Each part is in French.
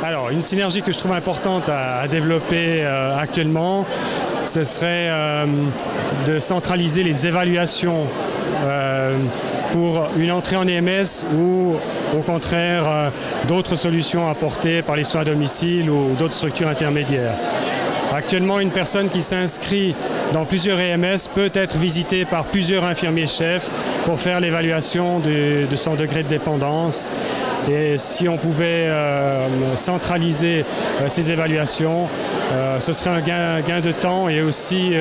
Alors, une synergie que je trouve importante à développer actuellement, ce serait de centraliser les évaluations pour une entrée en EMS ou au contraire d'autres solutions apportées par les soins à domicile ou d'autres structures intermédiaires. Actuellement, une personne qui s'inscrit dans plusieurs EMS peut être visitée par plusieurs infirmiers-chefs pour faire l'évaluation de son degré de dépendance. Et si on pouvait centraliser ces évaluations, ce serait un gain de temps et aussi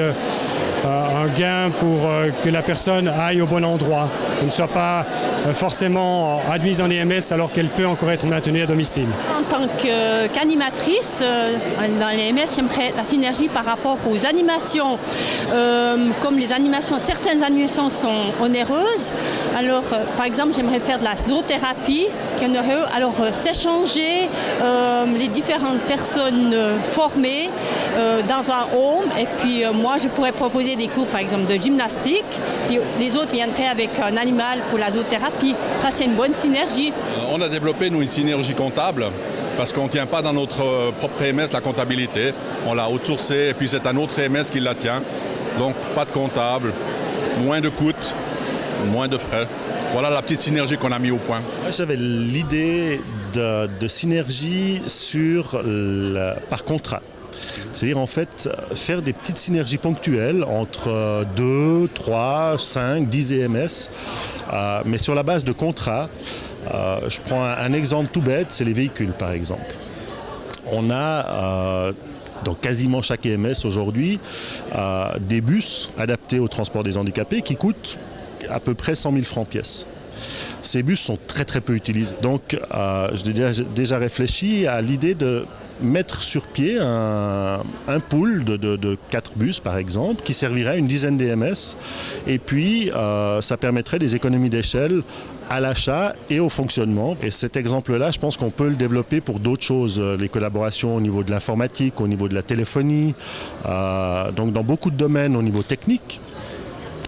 un gain pour que la personne aille au bon endroit et ne soit pas forcément admise en EMS alors qu'elle peut encore être maintenue à domicile. En tant qu'animatrice dans l'EMS, j'aimerais la synergie par rapport aux animations. Comme les animations, certaines animations sont onéreuses, alors par exemple j'aimerais faire de la zoothérapie, alors s'échanger les différentes personnes formées dans un home et puis moi je pourrais proposer des cours par exemple de gymnastique, puis les autres viendraient avec un animal pour la zoothérapie. Ça c'est une bonne synergie. On a développé nous une synergie comptable parce qu'on ne tient pas dans notre propre EMS la comptabilité, on l'a outsourcée et puis c'est un autre EMS qui la tient, donc pas de comptable, moins de coûts, moins de frais. Voilà la petite synergie qu'on a mis au point. J'avais l'idée de synergie par contrat. C'est-à-dire en fait faire des petites synergies ponctuelles entre 2, 3, 5, 10 EMS, mais sur la base de contrats. Je prends un exemple tout bête, c'est les véhicules par exemple. On a dans quasiment chaque EMS aujourd'hui des bus adaptés au transport des handicapés qui coûtent à peu près 100 000 francs pièce. Ces bus sont très très peu utilisés. Donc j'ai déjà réfléchi à l'idée de mettre sur pied un pool de 4 bus par exemple qui servirait à une dizaine d'EMS et puis ça permettrait des économies d'échelle à l'achat et au fonctionnement. Et cet exemple-là, je pense qu'on peut le développer pour d'autres choses, les collaborations au niveau de l'informatique, au niveau de la téléphonie, donc dans beaucoup de domaines au niveau technique.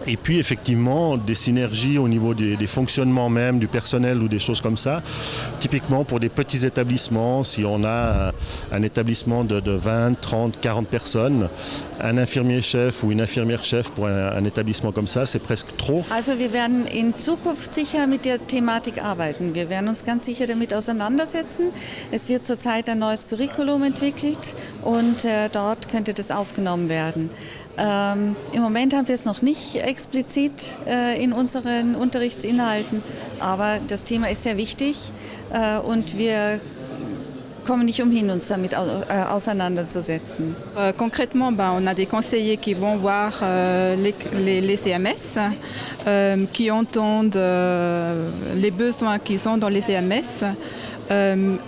Et puis effectivement des synergies au niveau des fonctionnements même, du personnel ou des choses comme ça. Typiquement pour des petits établissements, si on a un établissement de 20, 30, 40 personnes, un infirmier-chef ou une infirmière-chef pour un établissement comme ça, c'est presque trop. Also wir werden in Zukunft sicher mit der Thematik arbeiten. Wir werden uns ganz sicher damit auseinandersetzen. Es wird zurzeit ein neues Curriculum entwickelt und dort könnte das aufgenommen werden. Im Moment haben wir es noch nicht explizit in unseren Unterrichtsinhalten, aber das Thema ist sehr wichtig und wir kommen nicht umhin, uns damit auseinanderzusetzen. Concrètement, on a des conseillers qui vont voir les CMS, qui entendent les besoins qu'ils ont dans les CMS.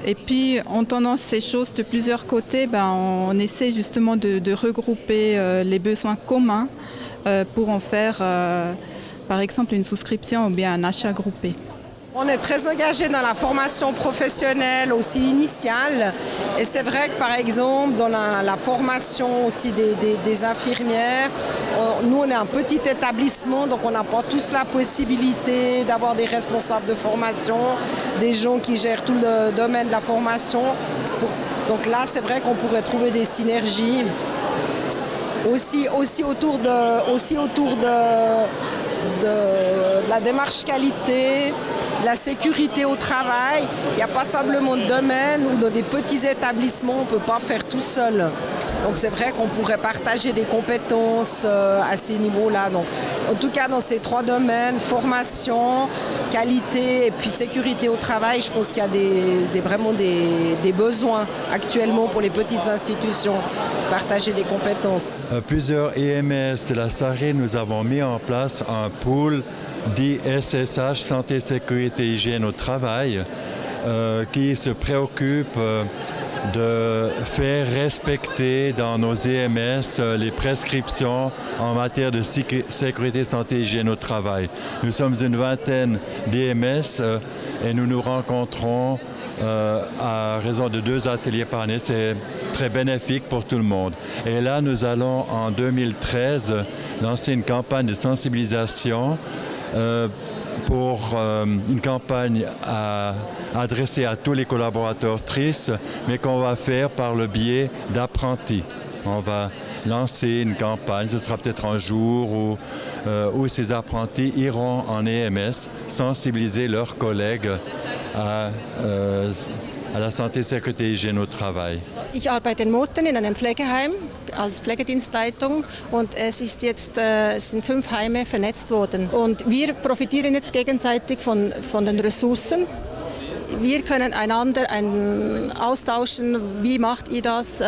Et puis, entendant ces choses de plusieurs côtés, on essaie justement de regrouper les besoins communs pour en faire, par exemple, une souscription ou bien un achat groupé. On est très engagé dans la formation professionnelle aussi initiale et c'est vrai que par exemple dans la formation aussi des infirmières, nous on est un petit établissement donc on n'a pas tous la possibilité d'avoir des responsables de formation, des gens qui gèrent tout le domaine de la formation. Donc là c'est vrai qu'on pourrait trouver des synergies aussi autour de la démarche qualité, de la sécurité au travail. Il n'y a pas simplement de domaine où dans des petits établissements, on ne peut pas faire tout seul. Donc c'est vrai qu'on pourrait partager des compétences à ces niveaux-là. Donc, en tout cas, dans ces 3 domaines, formation, qualité et puis sécurité au travail, je pense qu'il y a vraiment des besoins actuellement pour les petites institutions de partager des compétences. Plusieurs EMS de la SARE, nous avons mis en place un pool dit SSH, Santé, Sécurité, Hygiène au Travail, qui se préoccupe de faire respecter dans nos EMS les prescriptions en matière de sécurité, santé, hygiène au travail. Nous sommes une vingtaine d'EMS et nous nous rencontrons à raison de 2 ateliers par année. C'est très bénéfique pour tout le monde. Et là, nous allons en 2013 lancer une campagne de sensibilisation pour une campagne adressée à tous les collaborateurs TRIS, mais qu'on va faire par le biais d'apprentis. On va lancer une campagne, ce sera peut-être un jour où ces apprentis iront en EMS sensibiliser leurs collègues à la Santé, Sécurité, Hygiène au Travail. Ich arbeite in Murten in einem Pflegeheim als Pflegedienstleitung und es sind 5 Heime vernetzt worden. Und wir profitieren jetzt gegenseitig von den Ressourcen. Wir können einander austauschen, wie macht ihr das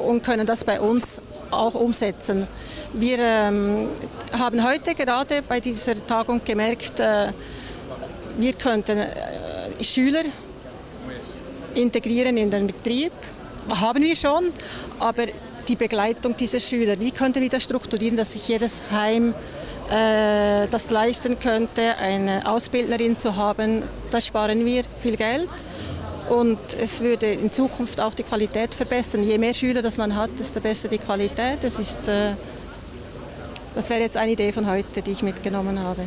und können das bei uns auch umsetzen. Wir haben heute gerade bei dieser Tagung gemerkt, wir könnten Schüler integrieren in den Betrieb. Haben wir schon, aber die Begleitung dieser Schüler, wie könnten wir das strukturieren, dass sich jedes Heim das leisten könnte, eine Ausbildnerin zu haben, da sparen wir viel Geld und es würde in Zukunft auch die Qualität verbessern. Je mehr Schüler das man hat, desto besser die Qualität. Das wäre jetzt eine Idee von heute, die ich mitgenommen habe.